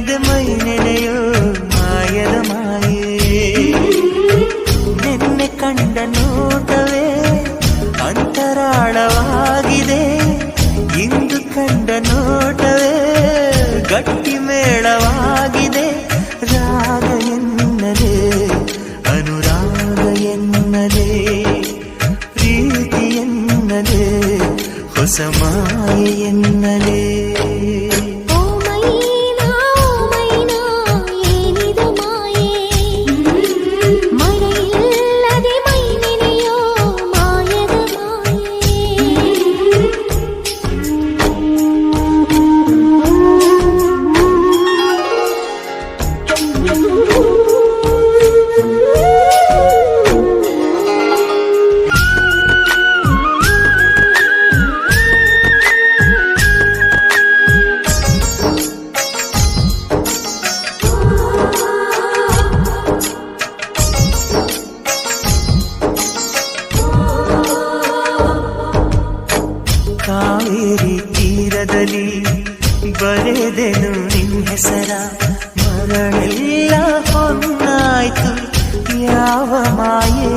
ಇಲ್ಲದೆ ಮೈ ನೆನೆಯೋ ಮಾಯದ ಮಾಯೆ ನಿನ್ನೆ ಕಂಡ ನೋಟವೇ ಅಂತರಾಳವಾಗಿದೆ ಇಂದು ಕಂಡ ನೋಟವೇ ಗಟ್ಟಿ ಮೇಳವಾಗಿದೆ ರಾಗ ಎನ್ನಲೇ ಅನುರಾಗ ಎನ್ನಲೇ ಪ್ರೀತಿ ಎನ್ನಲೇ ಹೊಸ ಮಾಯೆ ಎನ್ನಲೇ ಕಾವೇರಿ ತೀರದಲ್ಲಿ ಬರೆದೆನು ನಿನ್ನ ಹೆಸರ ಮರಳೆಲ್ಲ ಹೊನ್ನಾಯ್ತು ಯಾವ ಮಾಯೆ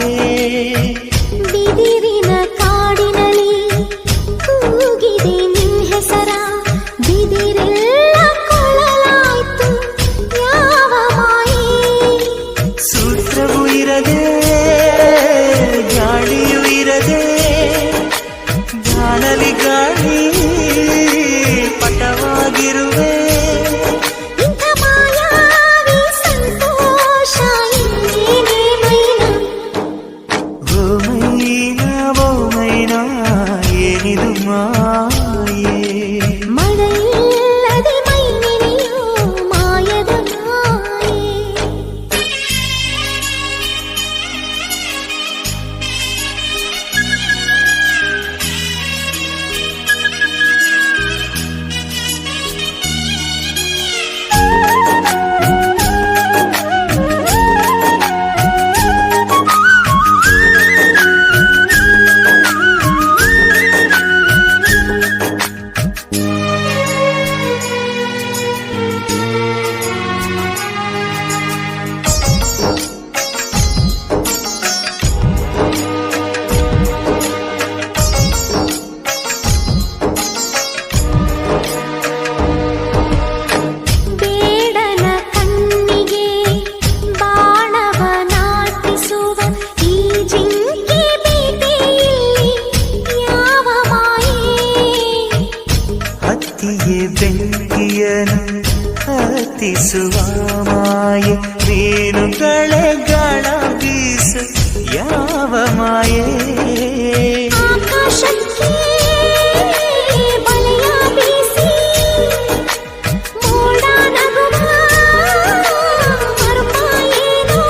ಬಿದಿರಿನ ಕಾಡಿನಲ್ಲಿ ಕೂಗಿದೆ ನಿನ್ನ ಹೆಸರ ಬಿದಿರೆಲ್ಲ ಕೊಳಲಾಯ್ತು ಯಾವ ಮಾಯೆ ಸೂತ್ರವೂ ಇರದೆ ಗಾಳಿಯೂ ಇರದೆ ಗಾಳಿ ಗಾಳಿ ಪಟವಾಗಿರುವೆ ಇಂಥ ಮಾಯಾವಿ ಸಂತೋಷ ಇನ್ನೇನೇ ಮೈನಾ ಓ ಮೈನಾ ಏನಿದು ಮಾಯೆ ಮಳೆಯಿಲ್ಲದೆ ಮೈ ನೆನೆಯೋ ಮಾಯದ ಮಾಯೆ ಬೆಂಕಿಯನು ಹತ್ತಿಸುವ ಮಾಯೆ ಮೀನುಗಳೇ ಗಳ ಬೀಸು ಯಾವ ಮಾಯೆ ಆಕಾಶಕ್ಕೆ ಬಲೆಯ ಬೀಸಿ ಮೋಡ ನಗುವ ಮರುಪಾಯೇನೋ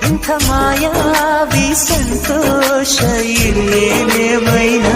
ಇಂಥ ಮಾಯಾವಿ ಸಂತೋಷ ಇಲ್ಲೇನೆ ಮೈನಾ